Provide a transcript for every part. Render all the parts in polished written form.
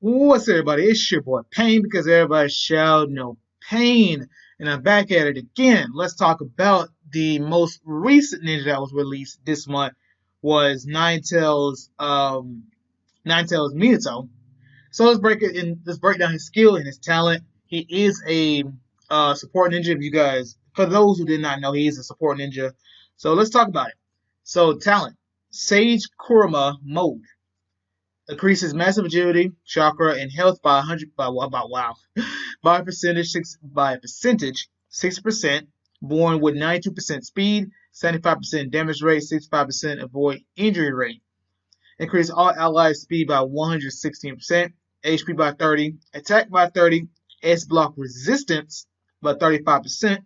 What's up, everybody? It's your boy Pain because everybody shall know pain. And I'm back at it again. Let's talk about the most recent ninja that was released this month was Nine Tails Minato. So let's break down his skill and his talent. He is a support ninja. If you guys, for those who did not know, he is a support ninja. So let's talk about it. So talent, Sage Kurama mode. Increases massive agility, chakra, and health by 100 by about wow by a percentage 6%. Born with 92% speed, 75% damage rate, 65% avoid injury rate. Increase all allies speed by 116%, HP by 30, attack by 30, S block resistance by 35%.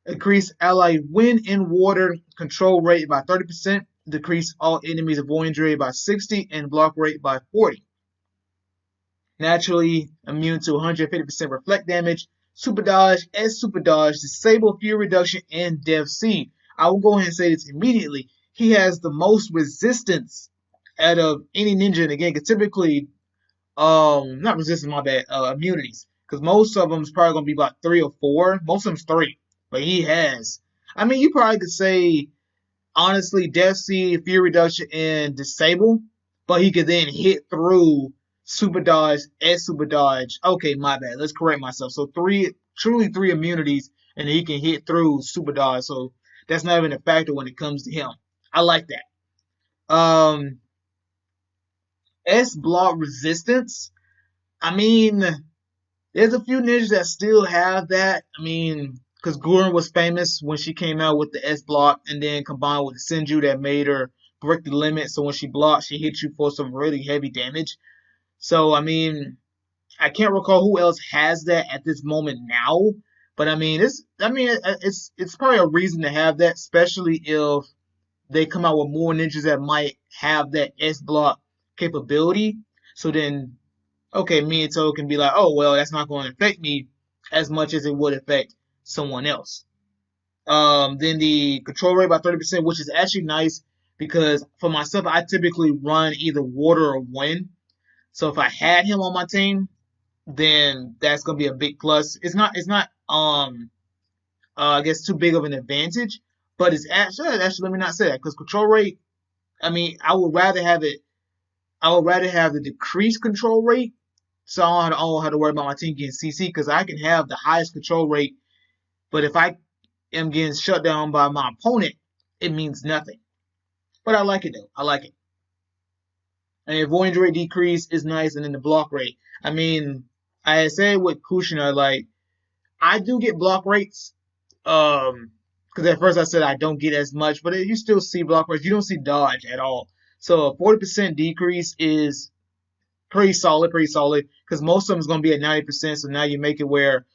Increase ally wind and water control rate by 30%. Decrease all enemies avoid injury by 60 and block rate by 40. Naturally immune to 150% reflect damage, super dodge, super dodge, disable fear reduction, and death seed. I will go ahead and say this immediately. He has the most resistance out of any ninja in the game. Because typically, not resistance, my bad, immunities. Because most of them is probably gonna be about 3 or 4. Most of them's 3, but he has. I mean, you probably could say honestly, Death Seed, Fear Reduction, and Disable, but he could then hit through Super Dodge and Super Dodge. Okay, my bad. Let's correct myself. So truly three immunities, and he can hit through Super Dodge. So that's not even a factor when it comes to him. I like that. S block resistance. I mean, there's a few ninjas that still have that. I mean, because Gurren was famous when she came out with the S block, and then combined with the Senju that made her break the limit. So when she blocks, she hits you for some really heavy damage. So I mean, I can't recall who else has that at this moment now. But it's probably a reason to have that, especially if they come out with more ninjas that might have that S block capability. So then okay, Minato can be like, oh, well, that's not going to affect me as much as it would affect someone else. Then the control rate by 30%, which is actually nice because for myself, I typically run either water or wind. So if I had him on my team, then that's going to be a big plus. I guess too big of an advantage, but actually, let me not say that because control rate, I mean, I would rather have the decreased control rate so I don't have to worry about my team getting CC because I can have the highest control rate, but if I am getting shut down by my opponent, it means nothing. But I like it though. I like it. And the avoidance rate decrease is nice, and then the block rate. I mean, I said with Kushina, like I do get block rates. Because at first I said I don't get as much, but you still see block rates. You don't see dodge at all. So a 40% decrease is pretty solid, because most of them is going to be at 90%. So now you make it where,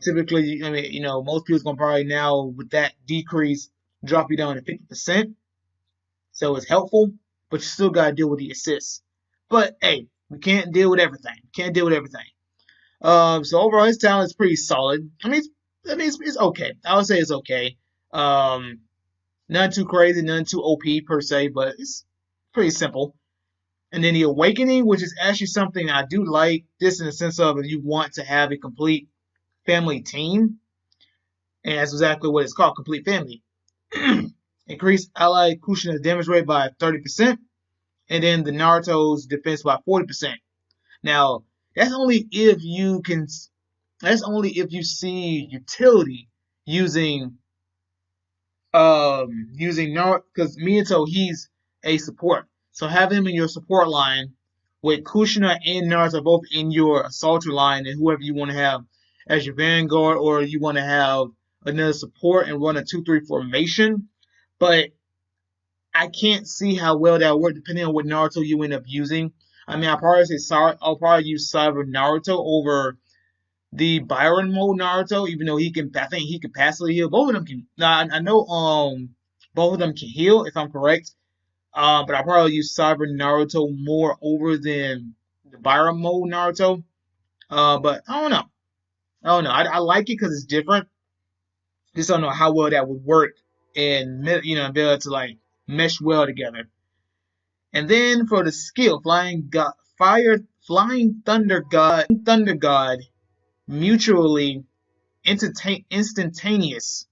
typically, I mean, most people's going to probably now with that decrease drop you down to 50%. So it's helpful, but you still got to deal with the assists. But hey, we can't deal with everything. So overall, his talent is pretty solid. It's okay. I would say it's okay. None too crazy, none too OP per se, but it's pretty simple. And then the awakening, which is actually something I do like, this in the sense of if you want to have a complete family team, and that's exactly what it's called, complete family. Increase ally Kushina's damage rate by 30%, and then the Naruto's defense by 40%. Now, that's only if you see utility using Naruto, because Minato, he's a support. So have him in your support line with Kushina and Naruto both in your assaulter line, and whoever you want to have as your vanguard, or you want to have another support and run a 2-3 formation. But I can't see how well that would work depending on what Naruto you end up using. I mean, I'll probably use Cyber Naruto over the Byron mode Naruto, even though I think he can passively heal. Both of them can. Now I know both of them can heal if I'm correct. But I probably use Cyber Naruto more over than the Byron mode Naruto. But I don't know. I like it because it's different. Just don't know how well that would work and be able to like mesh well together. And then for the skill, Thunder God mutually instantaneous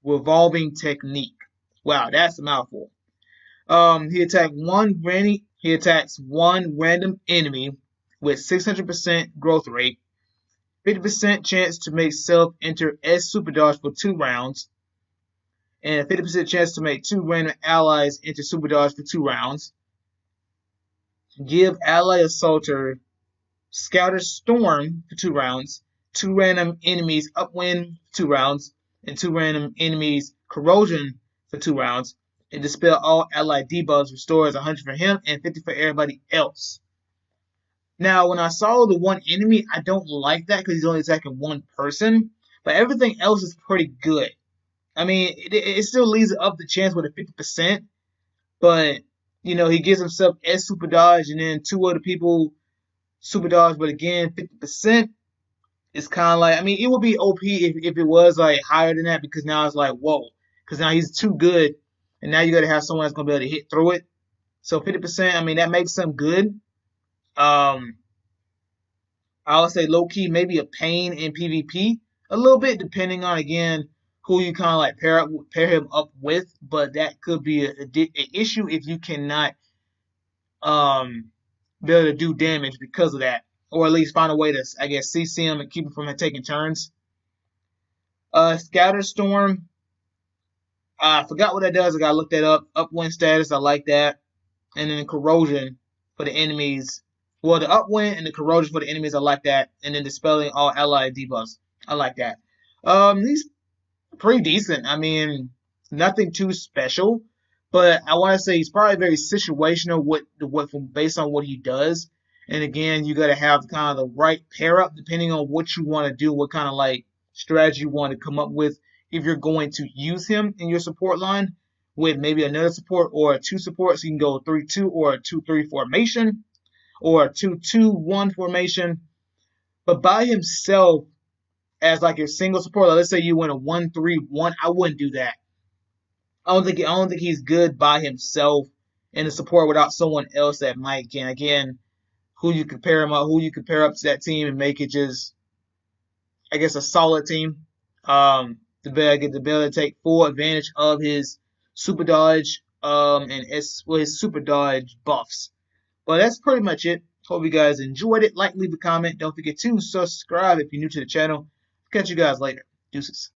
revolving technique. Wow, that's a mouthful. He attacks one random enemy with 600% growth rate, 50% chance to make self enter S super dodge for 2 rounds, and a 50% chance to make 2 random allies enter super dodge for 2 rounds. Give ally assaulter Scouter Storm for 2 rounds, 2 random enemies Upwind for 2 rounds, and 2 random enemies Corrosion for 2 rounds. And dispel all allied debuffs, restores 100 for him and 50 for everybody else. Now, when I saw the one enemy, I don't like that because he's only attacking one person, but everything else is pretty good. I mean, it still leaves up the chance with a 50%, but he gives himself S super dodge, and then 2 other people super dodge, but again, 50%. It's kind of like, I mean, it would be OP if it was like higher than that, because now it's like, whoa, because now he's too good, and now you got to have someone that's gonna be able to hit through it. So 50%, I mean, that makes them good. Um, I would say low key, maybe a pain in PvP, a little bit depending on again who you kind of like pair him up with, but that could be a issue if you cannot um be able to do damage because of that, or at least find a way to, I guess, CC him and keep him from taking turns. Scatter Storm. I forgot what that does. I gotta look that up. Upwind status. I like that. And then corrosion for the enemies. Well, the upwind and the corrosion for the enemies. I like that. And then dispelling all allied debuffs. I like that. These pretty decent. I mean, nothing too special, but I want to say he's probably very situational based on what he does. And again, you got to have kind of the right pair up depending on what you want to do, what kind of like strategy you want to come up with if you're going to use him in your support line with maybe another support or a 2 support, so you can go 3-2 or a 2-3 formation or a 2-2-1 formation. But by himself, as like your single support, like let's say you win a 1-3-1, I wouldn't do that. I don't think he's good by himself in the support without someone else that might can again who you compare him up, who you compare up to that team and make it just, I guess, a solid team. To be able to take full advantage of his super dodge and his super dodge buffs. But that's pretty much it. Hope you guys enjoyed it. Like, leave a comment. Don't forget to subscribe if you're new to the channel. Catch you guys later. Deuces.